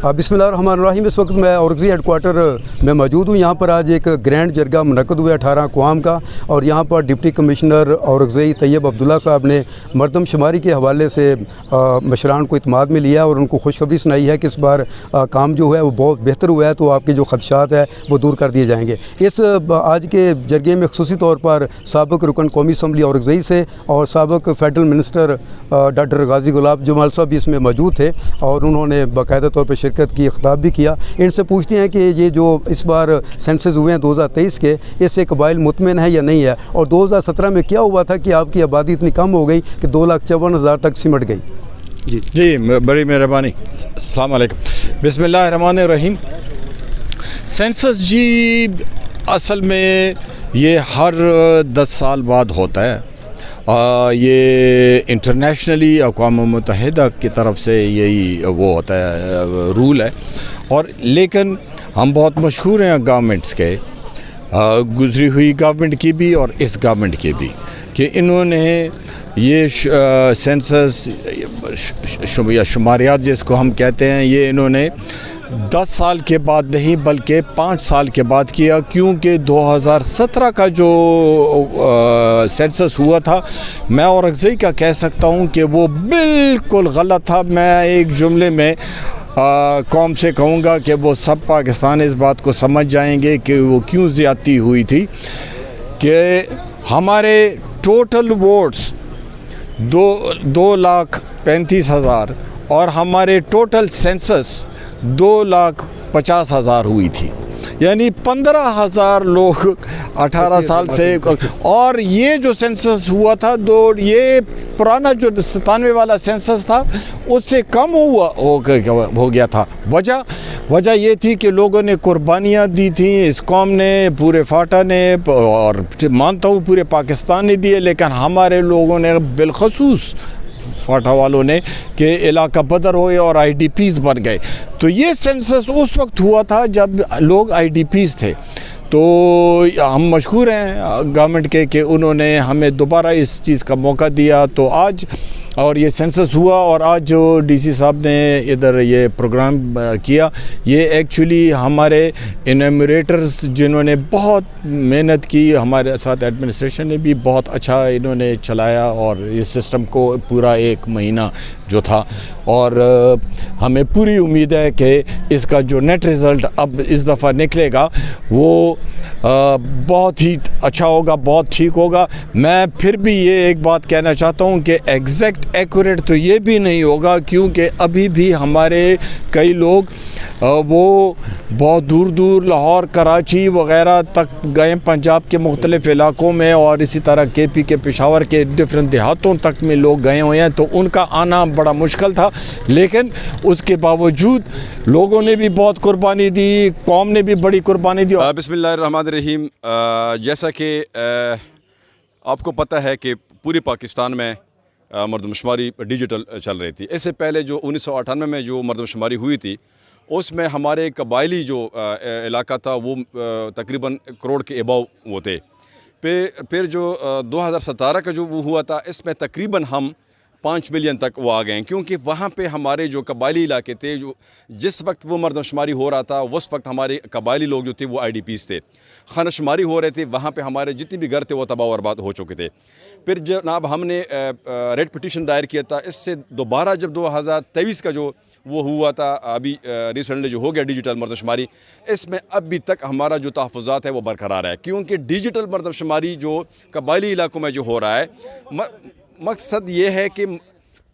बिस्मिल्लाहिर्रहमानिर्रहीम। इस वक्त मैं औरंगज़ई हेड क्वार्टर में मौजूद हूँ। यहाँ पर आज एक ग्रैंड जरगा मुनक़्क़द हुआ 18 अक़वाम का, और यहाँ पर डिप्टी कमिश्नर औरंगज़ई तैयब अब्दुल्ला साहब ने मरदमशुमारी के हवाले से मशरान को इत्माद में लिया और उनको खुशखबरी सुनाई है कि इस बार काम जो है वो बहुत बेहतर हुआ है, तो आपके जो खदशात है वो दूर कर दिए जाएंगे। इस आज के जरगे में ख़ुसूसी तौर पर साबिक़ रुकन कौमी असम्बली औरंगज़ई से और साबिक़ फेडरल मिनिस्टर डॉक्टर गाजी गुलाब जमाल साहब भी इसमें मौजूद थे, और उन्होंने बाकायदा तौर पर की खिताब भी किया। इनसे पूछते हैं कि ये जो इस बार सेंसस हुए हैं 2023 के, इससे कबाइल मुतमिन है या नहीं है, और 2017 में क्या हुआ था कि आपकी आबादी इतनी कम हो गई कि 2,54,000 तक सिमट गई। जी बड़ी मेहरबानी। अस्सलाम वालेकुम। बिस्मिल्लाहिर्रहमानिर्रहीम। सेंसस जी असल में ये हर 10 साल बाद होता है। ये इंटरनेशनली अक़वाम मुत्तहिदा की तरफ से यही वो होता है, रूल है। और लेकिन हम बहुत मशहूर हैं गवर्नमेंट्स के, गुज़री हुई गवर्नमेंट की भी और इस गवर्नमेंट की भी, कि इन्होंने ये सेंसस या शुमारियात जिसको हम कहते हैं, ये इन्होंने 10 साल के बाद नहीं बल्कि 5 साल के बाद किया, क्योंकि 2017 का जो सेंसस हुआ था, मैं औरंगज़ई का कह सकता हूँ कि वो बिल्कुल गलत था। मैं एक जुमले में कौम से कहूँगा कि वो सब पाकिस्तान इस बात को समझ जाएंगे कि वो क्यों ज़्यादती हुई थी, कि हमारे टोटल वोट्स 2,35,000 और हमारे टोटल सेंसस 2,50,000 हुई थी, यानी 15,000 लोग 18 साल से। और ये जो सेंसस हुआ था ये पुराना जो 97 वाला सेंसस था उससे कम हो गया था। वजह ये थी कि लोगों ने कुर्बानियाँ दी थी, इस कौम ने, पूरे फाटा ने, और मानता हूँ पूरे पाकिस्तान ने दिए, लेकिन हमारे लोगों ने बिलखसूस फाटा वालों ने कि इलाका बदर हुए और IDPs बन गए। तो ये सेंसस उस वक्त हुआ था जब लोग IDPs थे। तो हम मशहूर हैं गवर्नमेंट के कि उन्होंने हमें दोबारा इस चीज़ का मौका दिया। तो आज और ये सेंसस हुआ, और आज जो DC साहब ने इधर ये प्रोग्राम किया, ये एक्चुअली हमारे इनमरेटर्स जिन्होंने बहुत मेहनत की, हमारे साथ एडमिनिस्ट्रेशन ने भी बहुत अच्छा इन्होंने चलाया, और इस सिस्टम को पूरा 1 महीना जो था, और हमें पूरी उम्मीद है कि इसका जो नेट रिज़ल्ट अब इस दफ़ा निकलेगा वो बहुत ही अच्छा होगा, बहुत ठीक होगा। मैं फिर भी ये एक बात कहना चाहता हूँ कि एग्जैक्ट एक्यूरेट तो ये भी नहीं होगा, क्योंकि अभी भी हमारे कई लोग वो बहुत दूर दूर लाहौर, कराची वग़ैरह तक गए, पंजाब के मुख्तलिफ़ इलाक़ों में, और इसी तरह KP के पेशावर के डिफरेंट देहातों तक में लोग गए हुए हैं। तो उनका आना बड़ा मुश्किल था, लेकिन उसके बावजूद लोगों ने भी बहुत कुर्बानी दी, कौम ने भी बड़ी कुर्बानी दी। बिस्मिल्लाहिर्रहमानिर्रहीम। जैसा कि आपको पता है कि पूरे पाकिस्तान में मरदमशुमारी डिजिटल चल रही थी। इससे पहले जो 1998 में जो मरदमशुमारी हुई थी, उसमें हमारे कबायली जो इलाका था वो तकरीबन 1 करोड़ के अबव वो थे। फिर जो 2017 का जो वो हुआ था, इसमें तकरीबन हम 5 मिलियन तक वो आ गए हैं, क्योंकि वहाँ पे हमारे जो कबायली इलाके थे, जो जिस वक्त वो मरदमशुमारी हो रहा था उस वक्त हमारे कबायली लोग जो थे वो IDPs थे। खानशुमारी हो रहे थे, वहाँ पे हमारे जितने भी घर थे वो तबाह बर्बाद हो चुके थे। फिर जनाब हमने रेड पिटीशन दायर किया था। इससे दोबारा जब 2023 का जो वो हुआ था, अभी रिसेंटली जो हो गया डिजिटल मरदमशुमारी, इसमें अभी तक हमारा जो तहफ़्फ़ुज़ात है वो बरकरार है, क्योंकि डिजिटल मरदमशुमारी जो कबायली इलाकों में जो हो रहा है, मकसद ये है कि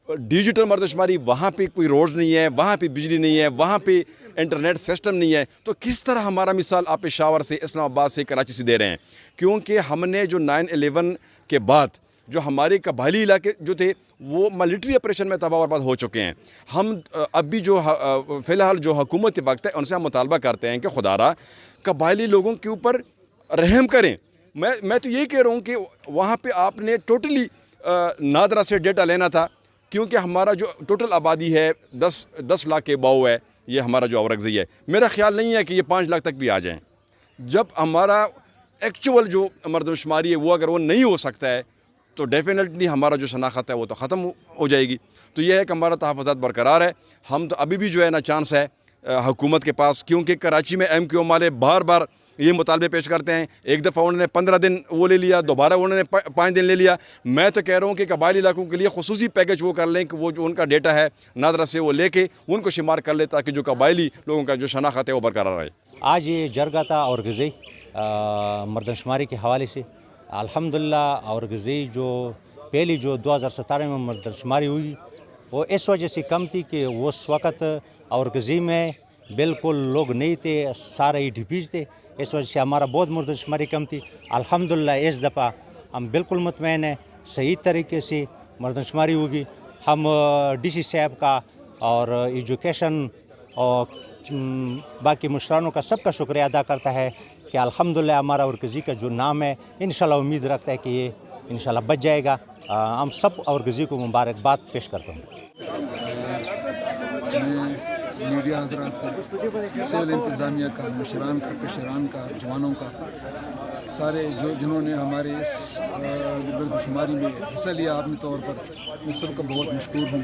डिजिटल मरदमशुमारी, वहाँ पे कोई रोड नहीं है, वहाँ पे बिजली नहीं है, वहाँ पे इंटरनेट सिस्टम नहीं है, तो किस तरह हमारा मिसाल आप पेशावर से, इस्लामाबाद से, कराची से दे रहे हैं। क्योंकि हमने जो 9/11 के बाद जो हमारे कबायली इलाके जो थे वो मिलिट्री ऑपरेशन में तबाह बर्बाद हो चुके हैं। हम अभी जो फ़िलहाल जो हुकूमत वक्त है उनसे हम मुतालबा करते हैं कि खुदारा कबायली लोगों के ऊपर रहम करें। मैं तो ये कह रहा हूँ कि वहाँ पे आपने टोटली नादरा से डेटा लेना था, क्योंकि हमारा जो टोटल आबादी है 10 लाख के अबव है, ये हमारा जो औरंगज़ई है। मेरा ख्याल नहीं है कि ये 5 लाख तक भी आ जाएं। जब हमारा एक्चुअल जो मरदमशुमारी है वो अगर वो नहीं हो सकता है, تو ڈیفینیٹلی ہمارا جو شناخت ہے وہ تو ختم ہو جائے گی. تو یہ ہے کہ ہمارا تحفظات برقرار ہے. ہم تو ابھی بھی جو ہے نا چانس ہے حکومت کے پاس, کیونکہ کراچی میں ایم کیو ایم والے بار بار یہ مطالبے پیش کرتے ہیں. ایک دفعہ انہوں نے 15 دن وہ لے لیا, دوبارہ انہوں نے 5 دن لے لیا. میں تو کہہ رہا ہوں کہ قبائلی علاقوں کے لیے خصوصی پیکج وہ کر لیں کہ وہ جو ان کا ڈیٹا ہے نادرا سے وہ لے کے ان کو شمار کر لے, تاکہ جو قبائلی لوگوں کا جو شناخت ہے وہ برقرار رہے. آج یہ جرگہ تھا اور غذائی مردم شماری کے حوالے سے. الحمدللہ اور غذائی جو پہلی جو 2017 میں مردم شماری ہوئی وہ اس وجہ سے کم تھی کہ اس وقت اور غذائی میں بالکل لوگ نہیں تھے, سارے ہی ڈھپیز تھے. اس وجہ سے ہمارا بہت مردم شماری کم تھی. الحمدللہ اس دفعہ ہم بالکل مطمئن ہیں صحیح طریقے سے مردم شماری ہوگی. ہم ڈی سی صاحب کا اور ایجوکیشن اور باقی مشرانوں کا سب کا شکریہ ادا کرتا ہے کہ الحمدللہ ہمارا اورکزی کا جو نام ہے انشاءاللہ امید رکھتا ہے کہ یہ انشاءاللہ بچ جائے گا. ہم سب اورکزی کو مبارکباد پیش کرتا ہوں. میں میڈیا حضرات کا, سول انتظامیہ کا, مشران کا, کشران کا, جوانوں کا, سارے جنہوں نے ہمارے اس مردم شماری میں حصہ لیا اپنے طور پر, میں سب کا بہت مشکور ہوں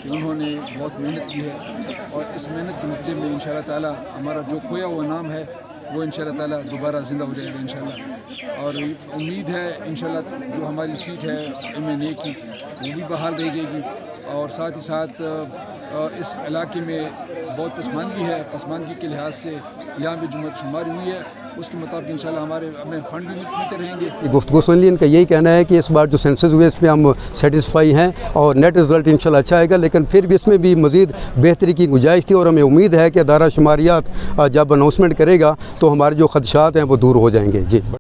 کہ انہوں نے بہت محنت کی ہے. اور اس محنت کے نتیجے میں انشاءاللہ تعالی ہمارا جو کھویا ہوا نام ہے وہ انشاءاللہ تعالی دوبارہ زندہ ہو جائے گا انشاءاللہ. اور امید ہے انشاءاللہ جو ہماری سیٹ ہے MNA کی وہ بھی بحال رہ جائے گی. اور ساتھ ہی ساتھ اس علاقے میں بہت پسماندگی ہے. پسماندگی کے لحاظ سے یہاں پہ جو مردم شماری ہوئی ہے اس کے مطابق انشاءاللہ ہمیں فنڈ بھی ملتے رہیں گے. گفتگو سن لی, ان کا یہی کہنا ہے کہ اس بار جو سینسس ہوئے اس پہ ہم سیٹسفائی ہیں اور نیٹ رزلٹ انشاءاللہ اچھا آئے گا, لیکن پھر بھی اس میں بھی مزید بہتری کی گنجائش تھی. اور ہمیں امید ہے کہ ادارہ شماریات جب اناؤنسمنٹ کرے گا تو ہمارے جو خدشات ہیں وہ دور ہو جائیں گے. جی.